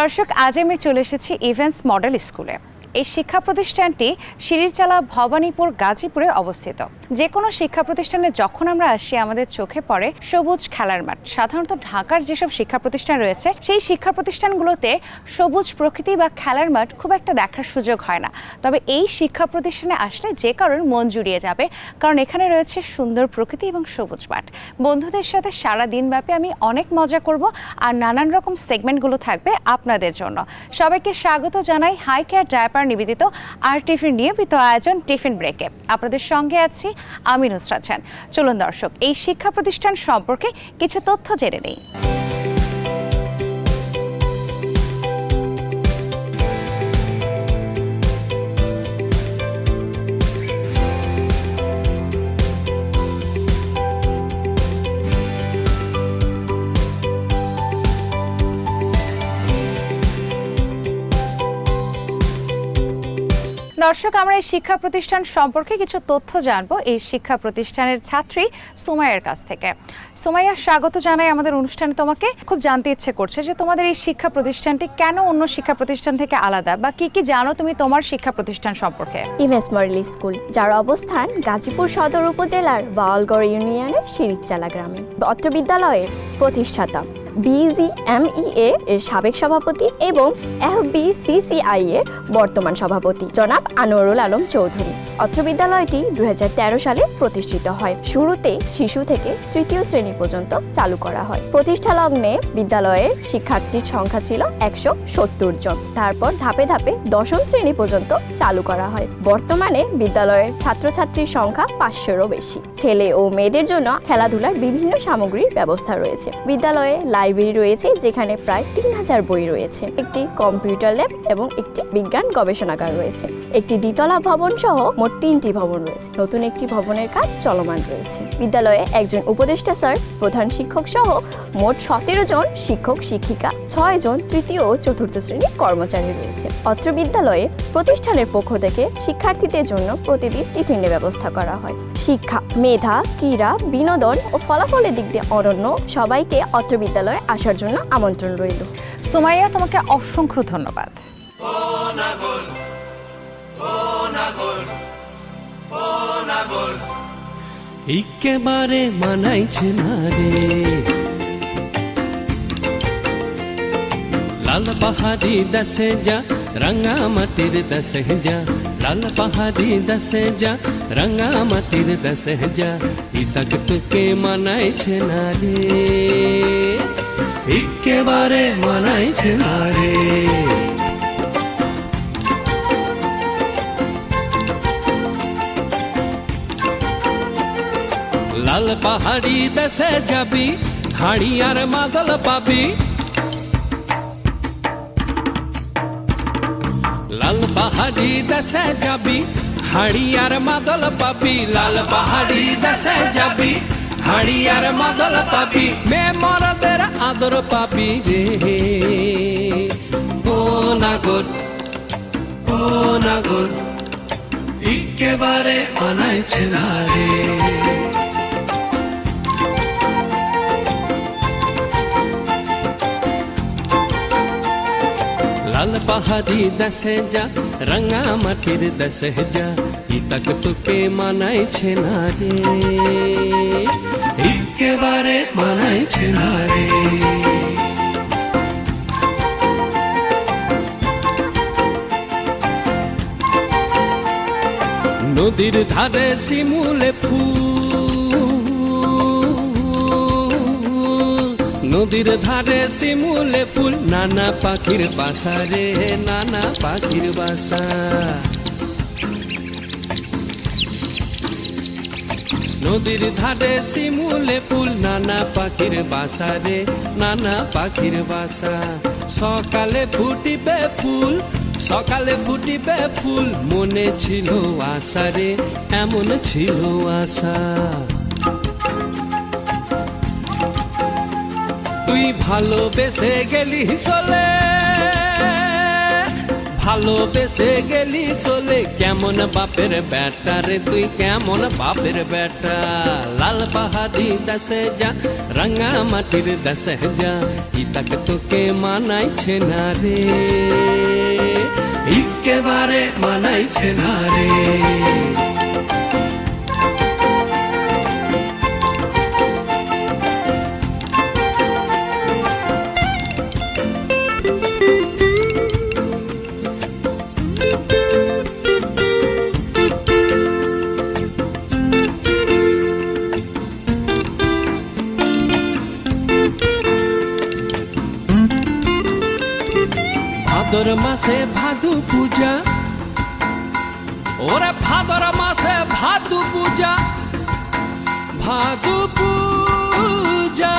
দর্শক, আজ আমি চলে এসেছি ইভেন্টস মডেল স্কুলে। এই শিক্ষা প্রতিষ্ঠানটি শিরিরচালা ভবানীপুর গাজীপুরে অবস্থিত। যে কোনো শিক্ষা প্রতিষ্ঠানে যখন আমরা আসি আমাদের চোখে পড়ে সবুজ খেলার মাঠ। সাধারণত ঢাকার যেসব শিক্ষা প্রতিষ্ঠান রয়েছে সেই শিক্ষা প্রতিষ্ঠানগুলোতে সবুজ প্রকৃতি বা খেলার মাঠ খুব একটা দেখার সুযোগ হয় না। তবে এই শিক্ষা প্রতিষ্ঠানে আসলে যে কারোর মন জুড়িয়ে যাবে, কারণ এখানে রয়েছে সুন্দর প্রকৃতি এবং সবুজ মাঠ। বন্ধুদের সাথে সারা দিনব্যাপী আমি অনেক মজা করব, আর নানান রকম সেগমেন্টগুলো থাকবে আপনাদের জন্য। সবাইকে স্বাগত জানাই হাই কেয়ার ডায়াপার নিবেদিত আর টিফিন নিয়মিত আয়োজন টিফিন ব্রেকে। আপনাদের সঙ্গে আছি আমি নুসরাত জাহান। চলুন দর্শক, এই শিক্ষা প্রতিষ্ঠান সম্পর্কে কিছু তথ্য জেনে নেই। দর্শক, আমরা এই শিক্ষা প্রতিষ্ঠান সম্পর্কে কিছু তথ্য জানবো এই শিক্ষা প্রতিষ্ঠানের ছাত্রী সুমাইয়ার কাছ থেকে। সুমাইয়া, স্বাগত জানাই আমাদের অনুষ্ঠানে। তোমাকে খুব জানতে ইচ্ছে করছে যে তোমাদের এই শিক্ষা প্রতিষ্ঠানটি কেন অন্য শিক্ষা প্রতিষ্ঠান থেকে আলাদা, বা কি কি জানো তুমি তোমার শিক্ষা প্রতিষ্ঠান সম্পর্কে? ইভেন্টস মডেল স্কুল, যার অবস্থান গাজীপুর সদর উপজেলার বাওয়ালগড় ইউনিয়নের শিরিরচালা গ্রামে। অত্র বিদ্যালয়ের প্রতিষ্ঠাতা BGMEA এর সাবেক সভাপতি এবং FBCCI এর বর্তমান সভাপতি জনাব আনোয়ারুল আলম চৌধুরী। অত্র বিদ্যালয়টি 2013 সালে প্রতিষ্ঠিত হয়। শুরুতে শিশু থেকে তৃতীয় শ্রেণী পর্যন্ত চালু করা হয়। প্রতিষ্ঠা লগ্নে বিদ্যালয়ের শিক্ষার্থীর সংখ্যা ছিল 170 জন। তারপর ধাপে ধাপে দশম শ্রেণী পর্যন্ত চালু করা হয়। বর্তমানে বিদ্যালয়ের ছাত্রছাত্রীর সংখ্যা 500-এরও বেশি। ছেলে ও মেয়েদের জন্য খেলাধুলার বিভিন্ন সামগ্রীর ব্যবস্থা রয়েছে। বিদ্যালয়ে লাইব্রেরি রয়েছে, যেখানে প্রায় 3000 বই রয়েছে। একটি কম্পিউটার ল্যাব এবং একটি বিজ্ঞান গবেষণাগার রয়েছে। একটি দ্বিতলা ভবন সহ মোট 3টি ভবন রয়েছে। নতুন একটি ভবনের কাজ চলমান রয়েছে। বিদ্যালয়ে একজন উপদেষ্টা স্যার, প্রধান শিক্ষক সহ মোট 17 জন শিক্ষক শিক্ষিকা, 6 জন তৃতীয় ও চতুর্থ শ্রেণীর কর্মচারী রয়েছে। অত্র বিদ্যালয়ে প্রতিষ্ঠানের পক্ষ থেকে শিক্ষার্থীদের জন্য প্রতিদিন টিফিনের ব্যবস্থা করা হয়। শিক্ষা, মেধা, ক্রীড়া, বিনোদন ও ফলাফলের দিক দিয়ে অনন্য সবাইকে অত্র বিদ্যালয়ে আসার জন্য আমন্ত্রণ রইল। সুমাইয়া, তোমাকে অসংখ্য ধন্যবাদ। একেবারে মানাইছে না রে লাল পাহাড়ি দশে যা রঙা মাটির দশে যা, লাল পাহাড়ি দশে যা রঙা মাটির দশে যা, ইতক তোকে মানাইছে না রে, একেবারে মানাইছে না রে। লাল পাহাড়ি দেশে যাবি, হাড়ি আর মাদল পাবি। লাল পাহাড়ি দেশে যাবি, হাড়ি আর মাদল পাবি। লাল পাহাড়ি দেশে যাবি, হাড়ি আর মাদল পাবি। মে মরদের আদর পাবি রে, ও নাগর ও নাগর, একেবারে মানাইছে না রে। লাল পাহাড়ি দশে যা রঙা মাটির দশে যা, ইতক তোকে মানাইছে না রে, একেবারে মানাইছে না রে। নদীর ধারে শিমুলে ফুল, নদীর ধারে শিমুলে ফুল, নানা পাখির বাসা রে, নানা পাখির বাসা। নদীর ধারে শিমুলে ফুল, নানা পাখির বাসা রে, নানা পাখির বাসা। সকালে ফুটিবে ফুল, সকালে ফুটিবে ফুল, মনে ছিল আশা রে, এমন ছিল আশা। তুই ভালোবেসে গেলি চলে, ভালোবেসে গেলি চলে কেমন বাপের বেটা রে তুই কেমন বাপের বেটা লাল পাহাড়ি দেশে যা রাঙা মাটির দেশে যা ইতাক তোকে মানাইছে না রে একেবারে মানাইছে না রে ভাদর মাসে ভাদু পূজা ওরে ভাদর মাসে ভাদু পূজা ভাদু পূজা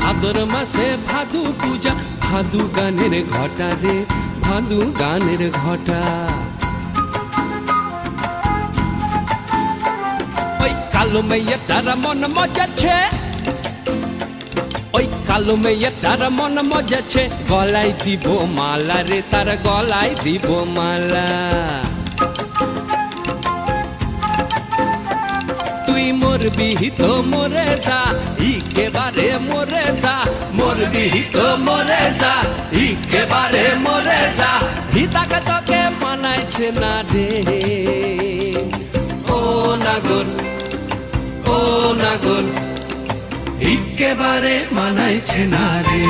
ভাদর মাসে ভাদু পূজা ভাদু গানের ঘটা রে ভাদু গানের ঘটা ওই কালো মেয়ে তারা মন মজাচ্ছে ওই কালো মেয়ে তার মন মজাছে গলায় দিব মালা রে তার গলায় দিব মালা তুই মরবি তো মরে যা একেবারে মরে যা মরবি তো মরে যা একেবারে মরে যা হিতাকে তোকে মানাইছে না রে ও নাগর ও নাগর একেবারে মানাইছে না রে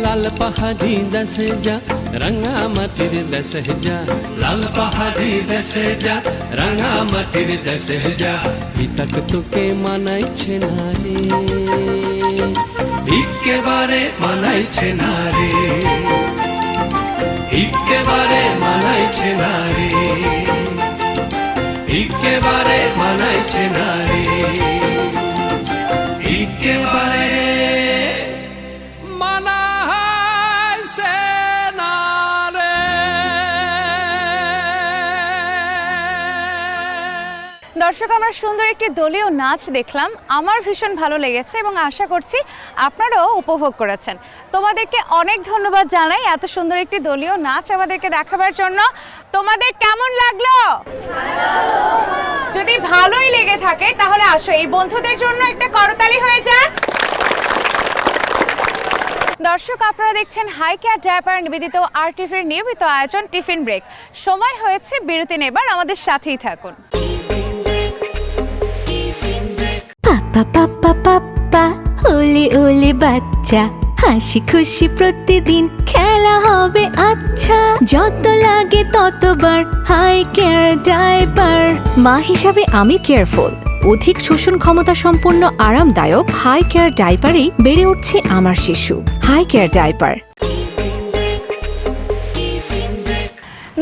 লাল পাহাড়ি দেশে যা রাঙা মাটির দেশে যা লাল পাহাড়ি দেশে যা রাঙা মাটির দেশে যা হিতাক তোকে মানাইছে না রে একেবারে মানাইছে না রে একেবারে মানাইছে না রে একেবারে মানাইছে না রে একেবারে মানাইছে না রে দর্শক আমরা সুন্দর একটি দলীয় নাচ দেখলাম আমার ভীষণ ভালো লেগেছে এবং আশা করছি আপনারাও উপভোগ করেছেন তোমাদেরকে অনেক ধন্যবাদ জানাই এত সুন্দর একটি দলীয় নাচ আমাদেরকে দেখাবার জন্য তোমাদের কেমন লাগলো যদি ভালোই লেগে থাকে তাহলে আসো এই বন্ধুদের জন্য একটা করতালি হয়ে যাক দর্শক আপনারা দেখছেন হাই কেয়ার ডায়াপার নিবেদিত আরটিভির নিয়মিত আয়োজন টিফিন ব্রেক সময় হয়েছে বিরতি নেবার আমাদের সাথেই থাকুন পাপা পাপা পাপা ওলে ওলে বাচ্চা হাসি খুশি প্রতিদিন খেলা হবে আচ্ছা যত লাগে ততবার হাই কেয়ার ডায়াপার মা হিসাবে আমি কেয়ারফুল অধিক শোষণ ক্ষমতা সম্পন্ন আরামদায়ক হাই কেয়ার ডায়াপারেই বেড়ে উঠছে আমার শিশু হাই কেয়ার ডায়াপার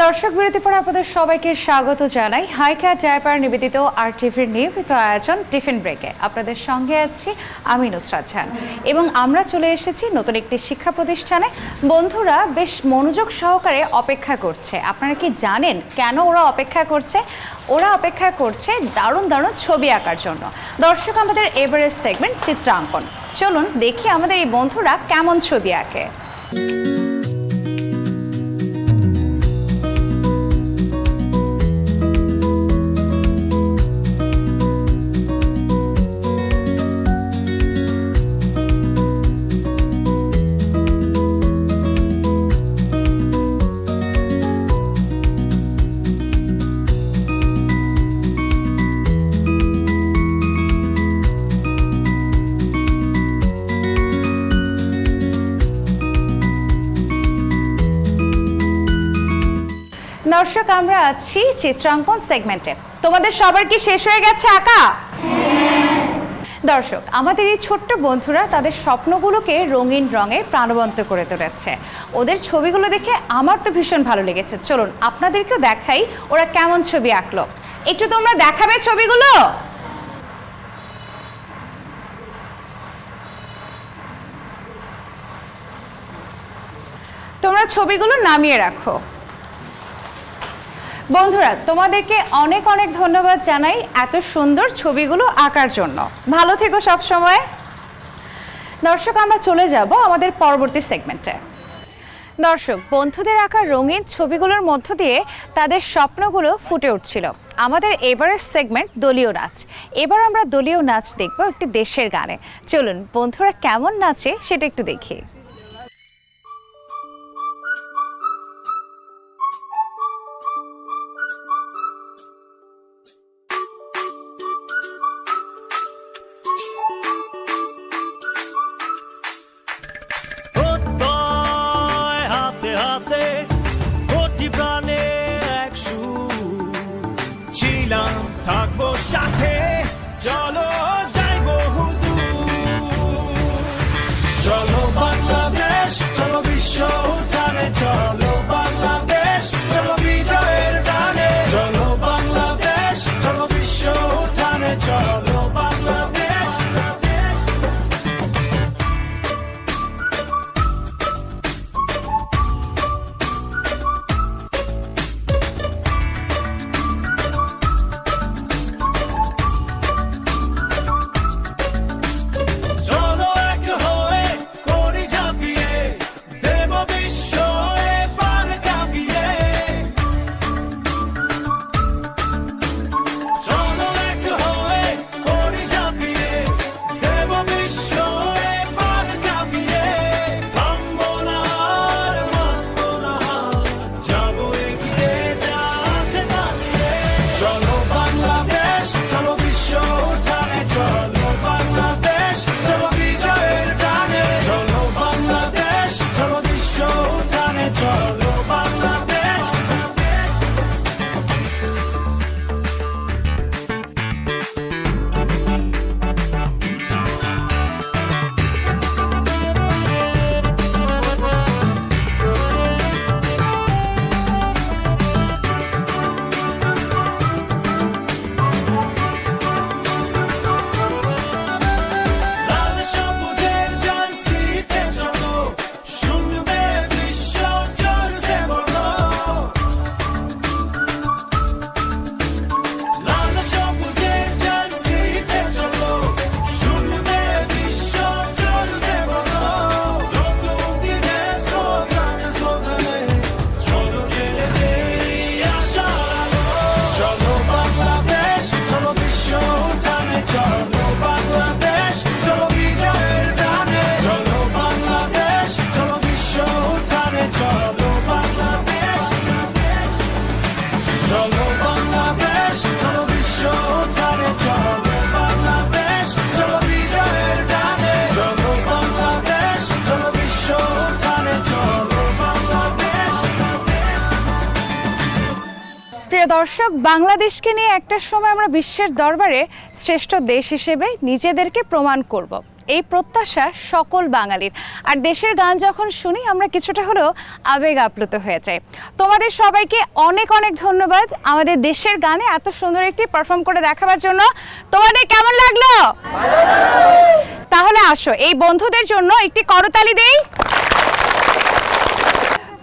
দর্শক বিরতি পরে আপনাদের সবাইকে স্বাগত জানাই হাই কেয়ার ডায়াপার নিবেদিত আরটিভির নিয়মিত আয়োজন টিফিন ব্রেকে আপনাদের সঙ্গে আছি আমি নুসরাত জাহান এবং আমরা চলে এসেছি নতুন একটি শিক্ষা প্রতিষ্ঠানে বন্ধুরা বেশ মনোযোগ সহকারে অপেক্ষা করছে আপনারা কি জানেন কেন ওরা অপেক্ষা করছে ওরা অপেক্ষা করছে দারুণ দারুণ ছবি আঁকার জন্য দর্শক আমাদের এভারেস্ট সেগমেন্ট চিত্রাঙ্কন চলুন দেখি আমাদের এই বন্ধুরা কেমন ছবি আঁকে দর্শক আমরা আছি চিত্রাঙ্কন সেগমেন্টে তোমাদের সবার কি শেষ হয়ে গেছে আঁকা দর্শক আমাদের এই ছোট্ট বন্ধুরা তাদের স্বপ্নগুলোকে রঙিন রঙে প্রাণবন্ত করে তুলেছে ওদের ছবিগুলো দেখে আমার তো ভীষণ ভালো লেগেছে চলুন আপনাদেরকেও দেখাই ওরা কেমন ছবি আঁকলো একটু তোমরা দেখাবে ছবিগুলো তোমরা ছবিগুলো নামিয়ে রাখো বন্ধুরা, তোমাদেরকে অনেক অনেক ধন্যবাদ জানাই এত সুন্দর ছবিগুলো আঁকার জন্য। ভালো থেকো সব সময়। দর্শক, আমরা চলে যাব আমাদের পরবর্তী সেগমেন্টে। দর্শক, বন্ধুদের আঁকা রঙিন ছবিগুলোর মধ্য দিয়ে তাদের স্বপ্নগুলো ফুটে উঠছিল। আমাদের এবারের সেগমেন্ট দলীয় নাচ। এবার আমরা দলীয় নাচ দেখব একটি দেশের গানে। চলুন বন্ধুরা কেমন নাচে সেটা একটু দেখি। হাতে হাতে কোটি প্রাণে এক সুর ছিলাম থাকবো সাথে চলো যাইবো হুদূর চলো বাংলাদেশ চলো বিশ্ব উঠানে চলো বাংলাদেশ চলো বিজয়ের গানে চলো বাংলাদেশ চলো বিশ্ব উঠানে চলো বাংলাদেশ চলো এক হয়ে করি ঝাঁপিয়ে দেব বিশ্ব এবার কাঁপিয়ে চলো এক হয়ে করি ঝাঁপিয়ে দেব বিশ্ব এবার কাঁপিয়ে থামবো না আর মানবো না যাবো এগিয়ে যা আছে দাঁড়িয়ে চলো বাংলাদেশ চলো বিশ্ব উঠানে চলো বাংলাদেশ চলো বিজয়ের গানে চলো বাংলাদেশ চলো বিশ্ব উঠানে চলো বাংলাদেশ লাল সবুজের জার্সিতে চলো শুনবে বিশ্ব জোরসে বলো লাল সবুজের জার্সিতে চলো শুনবে বিশ্ব জোরসে বলো নতুন দিনে স্লোগানে স্লোগানে চলো জেলে দেই আশার আলো চলো বাংলাদেশ চলো বিশ্ব উঠানে চলো বাংলাদেশ চলো বিজয়ের গানে চলো বাংলাদেশ চলো বিশ্ব উঠানে চলো বাংলাদেশ চলো বাংলাদেশ চলো বিশ্ব উঠানে চলো বাংলাদেশ চলো বিজয়ের গানে চলো বাংলাদেশ চলো বিশ্ব উঠানে চলো বাংলাদেশ প্রিয় দর্শক, বাংলাদেশকে নিয়ে একটা সময় আমরা বিশ্বের দরবারে শ্রেষ্ঠ দেশ হিসেবে নিজেদেরকে প্রমাণ করব, এই প্রত্যাশা সকল বাঙালির। আর দেশের গান যখন শুনি আমরা কিছুটা হলেও আবেগ আপ্লুত হয়ে যাই। তোমাদের সবাইকে অনেক অনেক ধন্যবাদ আমাদের দেশের গানে এত সুন্দর একটি পারফর্ম করে দেখাবার জন্য। তোমাদের কেমন লাগলো? তাহলে আসো এই বন্ধুদের জন্য একটি করতালি দেই।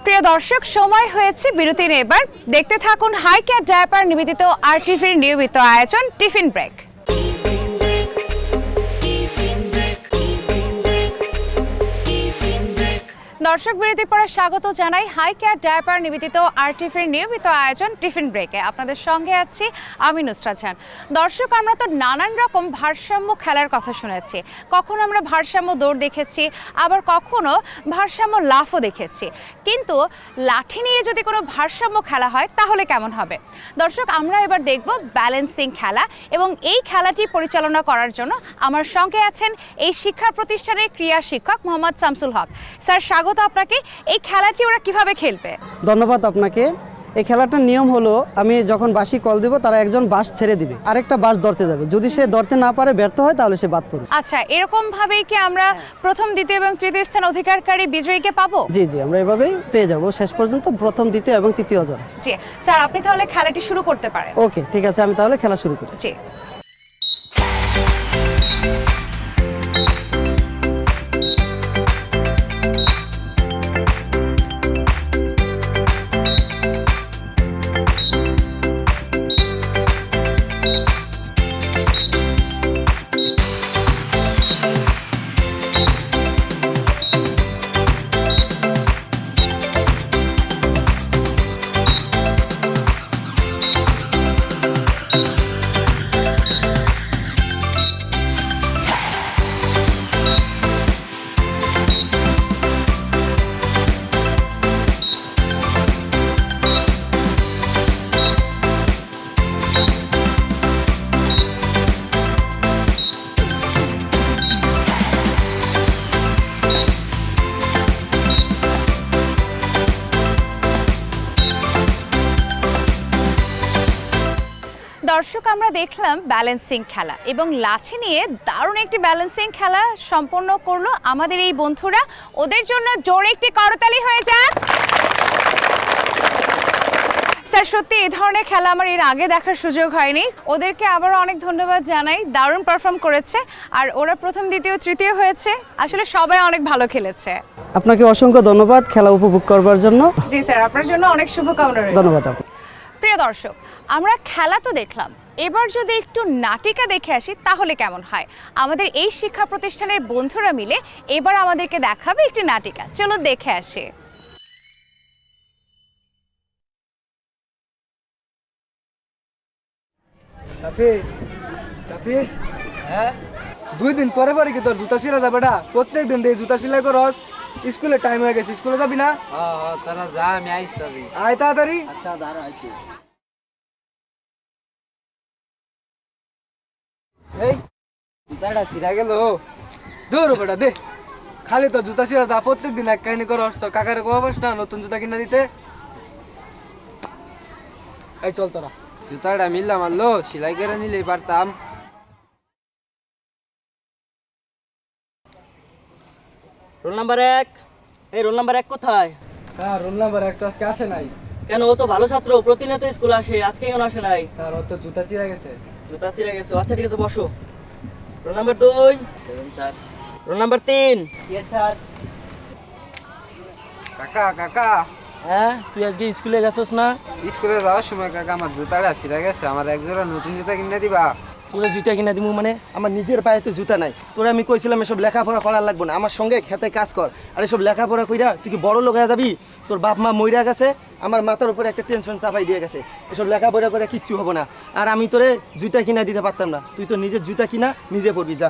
প্রিয় দর্শক, সময় হয়েছে বিরতি নেবার। দেখতে থাকুন হাই কেয়ার ডায়াপার নিবেদিত আরটিভির নিয়মিত আয়োজন টিফিন ব্রেক। দর্শক, বিরতির পরে স্বাগত জানাই হাই কেয়ার ডায়াপার নিবেদিত আরটিভির নিয়মিত আয়োজন টিফিন ব্রেকে। আপনাদের সঙ্গে আছি আমি নুসরাত জাহান। দর্শক, আমরা তো নানান রকম ভারসাম্য খেলার কথা শুনেছি। কখনো আমরা ভারসাম্য দৌড় দেখেছি, আবার কখনো ভারসাম্য লাফও দেখেছি। কিন্তু লাঠি নিয়ে যদি কোনো ভারসাম্য খেলা হয় তাহলে কেমন হবে? দর্শক, আমরা এবার দেখব ব্যালেন্সিং খেলা, এবং এই খেলাটি পরিচালনা করার জন্য আমার সঙ্গে আছেন এই শিক্ষা প্রতিষ্ঠানের ক্রীড়া শিক্ষক মোহাম্মদ শামসুল হক। স্যার, স্বাগত আপনাকে। এই খেলাটি ওরা কিভাবে খেলবে? ধন্যবাদ আপনাকে। এই খেলাটার নিয়ম হলো, আমি যখন বাঁশি কল দিব তারা একজন বাঁশ ছেড়ে দিবে, আরেকটা বাঁশ ধরতে যাবে। যদি সে ধরতে না পারে, ব্যর্থ হয়, তাহলে সে বাদ পড়বে। আচ্ছা, এরকম ভাবেই কি আমরা প্রথম, দ্বিতীয় এবং তৃতীয় স্থান অধিকারকারী বিজয়ীকে পাবো? জি জি, আমরা এভাবেই পেয়ে যাব শেষ পর্যন্ত প্রথম, দ্বিতীয় এবং তৃতীয় জন। জি স্যার, আপনি তাহলে খেলাটি শুরু করতে পারেন। ওকে, ঠিক আছে, আমি তাহলে খেলা শুরু করি। জি। দর্শক আমরা দেখলাম ব্যালেন্সিং খেলা এবং লাঠি নিয়ে দারুণ একটি ব্যালেন্সিং খেলা সম্পন্ন করলো আমাদের এই বন্ধুরা। ওদের জন্য জোরে একটি করতালি হয়ে যাক। স্যার সত্যি এই ধরনের খেলা আমার এর আগে দেখার সুযোগ হয়নি। ওদেরকে আবারও অনেক ধন্যবাদ জানাই, দারুণ পারফর্ম করেছে। আর ওরা প্রথম দ্বিতীয় তৃতীয় হয়েছে, আসলে সবাই অনেক ভালো খেলেছে। আপনাকে অসংখ্য ধন্যবাদ খেলা উপভোগ করবার জন্য। জি স্যার, আপনার জন্য অনেক শুভকামনা রইল। ধন্যবাদ আপু। প্রিয় দর্শক, আমরা খেলা তো দেখলাম, এবার যদি একটু নাটিকা দেখে আসি তাহলে কেমন হয়? আমাদের এই শিক্ষা প্রতিষ্ঠানের বন্ধুরা মিলে এবার আমাদেরকে দেখাবে একটি নাটিকা, চলো দেখে আসি। হ্যাঁ 2 দিন পরে পরে কি তোর জুতা ছিঁড়া যাবে না? প্রত্যেক দিন দিয়ে জুতা সেলাই করস। স্কুলে টাইম হয়ে গেছে, স্কুলে যাবি না? তোরা যা, আমি আইস তবে। আয় তাড়াতাড়ি। আচ্ছা দাঁড়া আইছি। এই জুতাটা ছিঁড়া গেল। দূর বেটা দে, খালি তো জুতা ছিঁড়া যা, প্রত্যেক দিন এক কাহিনী করস। তোর কাকারে কোয়াবাস না নতুন জুতা কিনা দিতে? এই চল তোরা। জুতাটা মিললা মারলো, সেলাই করে নিলেই পারতাম। Roll number 1। এই রোল নাম্বার 1 কোথায়? স্যার রোল নাম্বার 1 তো আজকে আসে নাই। কেন, ও তো ভালো ছাত্র, প্রতিনিয়ত স্কুলে আসে, আজকে কেন আসে নাই? স্যার ওর তো জুতা ছিঁড়া গেছে। জুতা ছিঁড়ে গেছে। আচ্ছা ঠিক আছে, বসো। Roll number 2। Sir. Roll number 3। কাকা কাকা, হ্যাঁ, তুই আজকে স্কুলে গেছস না? স্কুলে যাওয়ার সময় কাকা আমার জুতাটা ছিঁড়া গেছে, আমার এক জোড়া নতুন জুতা কিনে দিবা? তোরা জুতা কিনা দিমু মানে? আমার নিজের পায়ে তো জুতা নাই। তোরা আমি কইছিলাম এসব লেখাপড়া করার লাগবে না, আমার সঙ্গে খেতে কাজ কর। আর এসব লেখাপড়া কইরা তুই কি বড় লোক হয়ে যাবি? তোর বাপ মা মইরা গেছে, আমার মাথার উপরে একটা টেনশন চাপাই দিয়ে গেছে। এসব লেখাপড়া করে কিচ্ছু হবো না। আর আমি তোরে জুতা কিনা দিতে পারতাম না, তুই তো নিজের জুতা কিনা নিজে পড়বি, যা।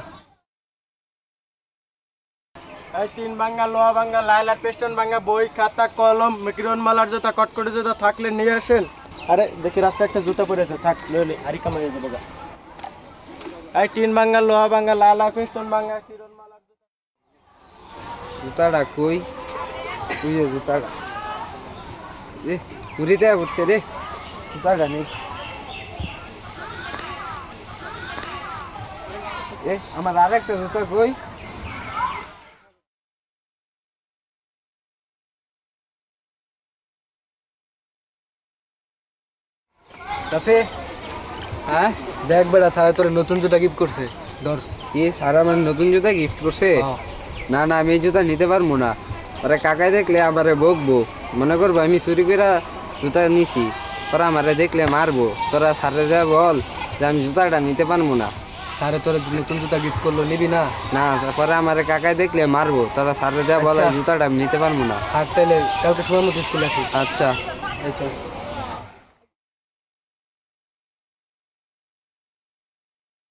এই 3 ভাঙ্গা, লোহা ভাঙ্গা, লাইলা পেস্টন ভাঙ্গা, বই খাতা কলম, মিক্রন মালার জুতা, কটকটি জুতা থাকলে নিয়ে আসেন। আরে দেখি রাস্তায় একটা জুতা পড়ে আছে, থাক লইলে আরি কামাই যাবে গা। এই 3 ভাঙ্গা, লোহা ভাঙ্গা, লাইলা পেস্টন ভাঙ্গা, চিরন মালার জুতা। জুতাটা কই? তুই জুতাটা এ পুরিতে উঠছে রে, জুতাটা নেই। এ আমার আরেকটা জুতা কই? তাফে হ্যাঁ দেখ বেটা, স্যার তোর নতুন জুতা গিফট করছে, ধর। কি স্যার আমার নতুন জুতা গিফট করছে? না না, আমি এই জুতা নিতে পারবো না। ওরা কাকাই দেখলে আমারে বকবো, মনে করবো আমি চুরি করে জুতা নিছি। ওরা আমারে দেখলে মারবো। তোরা স্যারে যা বল যে আমি জুতাটা নিতে পারবো না। স্যারে তোর নতুন জুতা গিফট করলো, নিবি না? না, পরে আমারে কাকাই দেখলে মারবো। তোরা স্যারে যা বল আচ্ছা। জুতাটা আমি নিতে পারবো না। থাক তাইলে, কালকে সময় মতো স্কুলে আসিস। আচ্ছা। এই চল।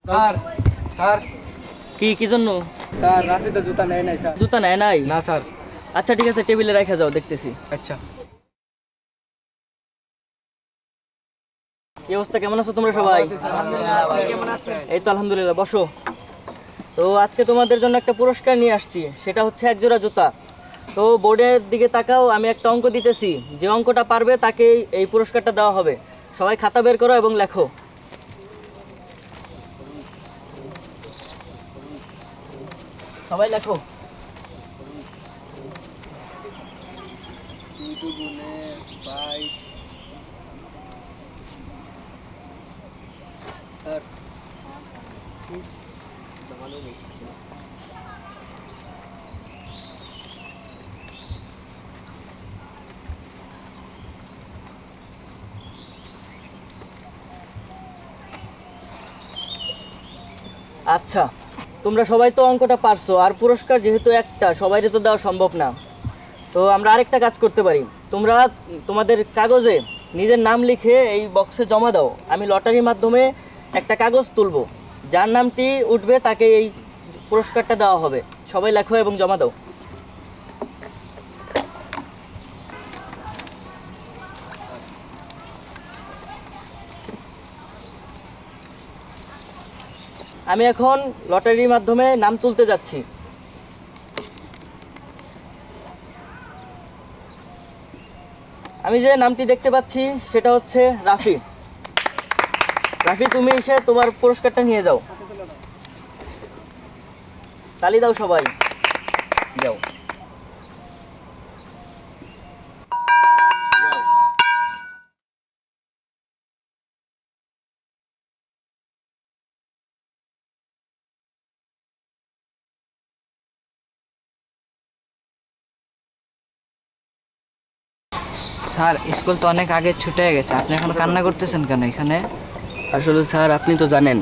স্যার স্যার কি কি জন্য? স্যার রাফি তো জুতা নেয় নাই স্যার। জুতা নেয় নাই? না স্যার। আচ্ছা ঠিক আছে, টেবিলে রেখে যাও, দেখতেছি। আচ্ছা। কি অবস্থা, কেমন আছো তোমরা সবাই? এই তো আলহামদুলিল্লাহ, বসো। তো আজকে তোমাদের জন্য একটা পুরস্কার নিয়ে আসছি, সেটা হচ্ছে 1 জোড়া জুতা। তো বোর্ডের দিকে তাকাও, আমি একটা অঙ্ক দিতেছি, যে অঙ্কটা পারবে তাকে এই পুরস্কারটা দেওয়া হবে। সবাই খাতা বের করো এবং লেখো। সবাই লেখো। আচ্ছা, তোমরা সবাই তো অঙ্কটা পারছো, আর পুরস্কার যেহেতু একটা, সবাইকে তো দেওয়া সম্ভব না। তো আমরা আরেকটা কাজ করতে পারি, তোমরা তোমাদের কাগজে নিজের নাম লিখে এই বক্সে জমা দাও। আমি লটারির মাধ্যমে একটা কাগজ তুলবো, যার নামটি উঠবে তাকে এই পুরস্কারটা দেওয়া হবে। সবাই লেখো এবং জমা দাও। আমি এখন লটারির মাধ্যমে নাম তুলতে যাচ্ছি। আমি যে নামটি দেখতে পাচ্ছি সেটা হচ্ছে রাফি। রাফি, তুমি এসে তোমার পুরস্কারটা নিয়ে যাও। তালি দাও সবাই, যাও। স্যার, স্কুল তো অনেক আগে ছুটে গেছে, আপনি এখন কান্না করতেছেন কেন এখানে? আসলে স্যার, আপনি তো জানেন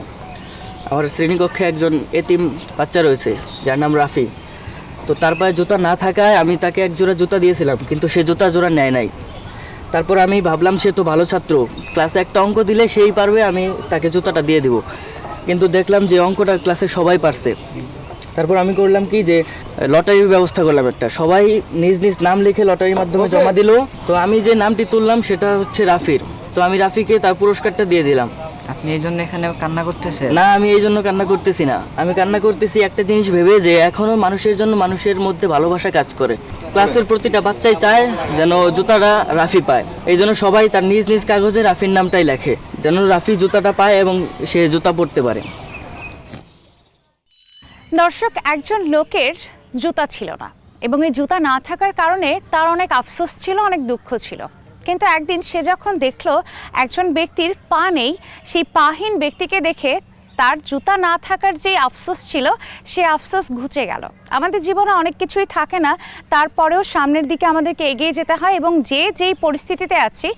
আমার শ্রেণীকক্ষে একজন এতিম বাচ্চা রয়েছে যার নাম রাফি। তো তার পায়ে জুতা না থাকায় আমি তাকে এক জোড়া জুতা দিয়েছিলাম, কিন্তু সে জোড়া নেয় নাই। তারপর আমি ভাবলাম সে তো ভালো ছাত্র, ক্লাসে একটা অঙ্ক দিলে সেই পারবে, আমি তাকে জুতাটা দিয়ে দিব। কিন্তু দেখলাম যে অঙ্কটা ক্লাসে সবাই পারছে। তারপর আমি করলাম কি যে লটারির ব্যবস্থা করলাম একটা, সবাই নিজ নিজ নাম লিখে লটারির মাধ্যমে জমা দিল। তো আমি যে নামটি তুললাম সেটা হচ্ছে রাফির। তো আমি রাফিকে তার পুরস্কারটা দিয়ে দিলাম। আপনি এই জন্য এখানে কান্না করতেছেন? না, আমি এই জন্য কান্না করতেছি না। আমি কান্না করতেছি একটা জিনিস ভেবে যে এখনো মানুষের জন্য মানুষের মধ্যে ভালোবাসা কাজ করে। ক্লাসের প্রতিটা বাচ্চাই চায় যেন জুতাটা রাফি পায়, এই জন্য সবাই তার নিজ নিজ কাগজে রাফির নামটাই লেখে, যেন রাফি জুতাটা পায় এবং সে জুতা পরতে পারে। দর্শক, একজন লোকের জুতা ছিল না এবং এই জুতা না থাকার কারণে তার অনেক আফসোস ছিল, অনেক দুঃখ ছিল। কিন্তু একদিন সে যখন দেখলো একজন ব্যক্তির পা নেই, সেই পাহীন ব্যক্তিকে দেখে তার জুতা না থাকার যে আফসোস ছিল সে আফসোস ঘুচে গেল। আমাদের জীবনে অনেক কিছুই থাকে না, তারপরেও সামনের দিকে আমাদেরকে এগিয়ে যেতে হয় এবং যেই পরিস্থিতিতে আছি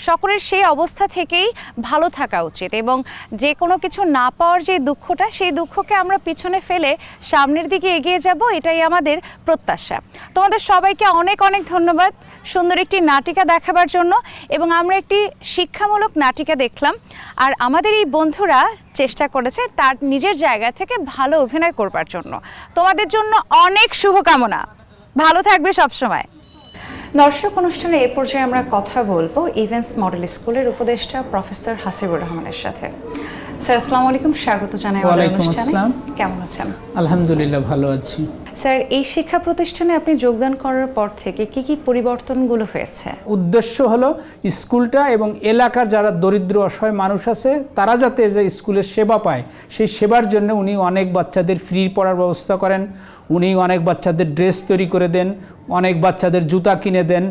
সকলের সেই অবস্থা থেকেই ভালো থাকা উচিত এবং যে কোনো কিছু না পাওয়ার যে দুঃখটা, সেই দুঃখকে আমরা পিছনে ফেলে সামনের দিকে এগিয়ে যাব, এটাই আমাদের প্রত্যাশা। তোমাদের সবাইকে অনেক অনেক ধন্যবাদ সুন্দর একটি নাটিকা দেখাবার জন্য, এবং আমরা একটি শিক্ষামূলক নাটিকা দেখলাম। আর আমাদের এই বন্ধুরা চেষ্টা করেছে তার নিজের জায়গা থেকে ভালো অভিনয় করবার জন্য। তোমাদের জন্য অনেক শুভকামনা, ভালো থাকবে সবসময়। দর্শক, অনুষ্ঠানে এ পর্যায়ে আমরা কথা বলবো ইভেন্টস মডেল স্কুলের উপদেষ্টা প্রফেসর হাসিবুর রহমানের সাথে। স্যার, আসসালামু আলাইকুম, স্বাগত জানাই আমাদের অনুষ্ঠানে। কেমন আছেন? আলহামদুলিল্লাহ, ভালো আছি। স্যার, এই শিক্ষা প্রতিষ্ঠানে আপনি যোগদান করার পর থেকে কি কি পরিবর্তনগুলো হয়েছে? উদ্দেশ্য হলো স্কুলটা এবং এলাকার যারা দরিদ্র অসহায় মানুষ আছে তারা যাতে যে স্কুলের সেবা পায়, সেই সেবার জন্য উনি অনেক বাচ্চাদের ফ্রি পড়ার ব্যবস্থা করেন, উনি অনেক বাচ্চাদের ড্রেস তৈরি করে দেন, অনেক বাচ্চাদের জুতা কিনে দেন,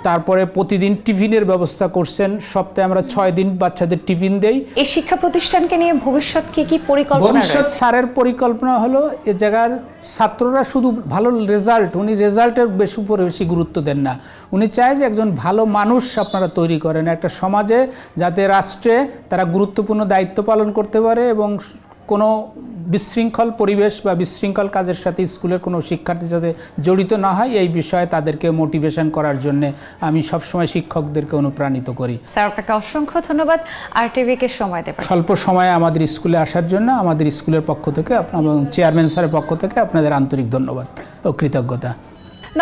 তারপরে প্রতিদিন টিফিনের ব্যবস্থা করছেন। সপ্তাহে আমরা 6 দিন বাচ্চাদের টিফিন দেই। এই শিক্ষা প্রতিষ্ঠানকে নিয়ে ভবিষ্যৎ কি পরিকল্পনা? ভবিষ্যৎ স্যারের পরিকল্পনা হলো এ জায়গার ছাত্ররা শুধু ভালো রেজাল্ট, উনি রেজাল্টের বেশি গুরুত্ব দেন না। উনি চায় যে একজন ভালো মানুষ আপনারা তৈরি করেন একটা সমাজে, যাতে রাষ্ট্রে তারা গুরুত্বপূর্ণ দায়িত্ব পালন করতে পারে এবং কোনো বিশৃঙ্খল পরিবেশ বা বিশৃঙ্খল কাজের সাথে স্কুলের কোনো শিক্ষার্থী যাতে জড়িত না হয়, এই বিষয়ে তাদেরকে মোটিভেশন করার জন্য আমি সবসময় শিক্ষকদেরকে অনুপ্রাণিত করি। স্যার, আপনাকে অসংখ্য ধন্যবাদ RTVকে সময় দেবার। স্বল্প সময়ে আমাদের স্কুলে আসার জন্য আমাদের স্কুলের পক্ষ থেকে এবং চেয়ারম্যান স্যারের পক্ষ থেকে আপনাদের আন্তরিক ধন্যবাদ ও কৃতজ্ঞতা।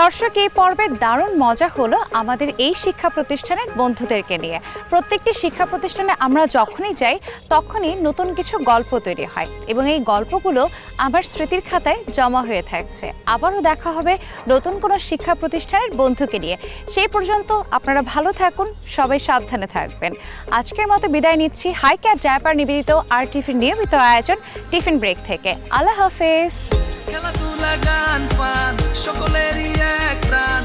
দর্শক, এই পর্বের দারুণ মজা হলো আমাদের এই শিক্ষা প্রতিষ্ঠানের বন্ধুদেরকে নিয়ে। প্রত্যেকটি শিক্ষা প্রতিষ্ঠানে আমরা যখনই যাই তখনই নতুন কিছু গল্প তৈরি হয় এবং এই গল্পগুলো আমার স্মৃতির খাতায় জমা হয়ে থাকছে। আবারও দেখা হবে নতুন কোনো শিক্ষা প্রতিষ্ঠানের বন্ধুকে নিয়ে। সেই পর্যন্ত আপনারা ভালো থাকুন, সবাই সাবধানে থাকবেন। আজকের মতো বিদায় নিচ্ছি হাই ক্যাট ডায়াপার নিবেদিত RTVর নিয়মিত আয়োজন টিফিন ব্রেক থেকে। আল্লাহ হাফেজ। খেলাধুলা, গান, ফান, সকলেরই এক প্রাণ।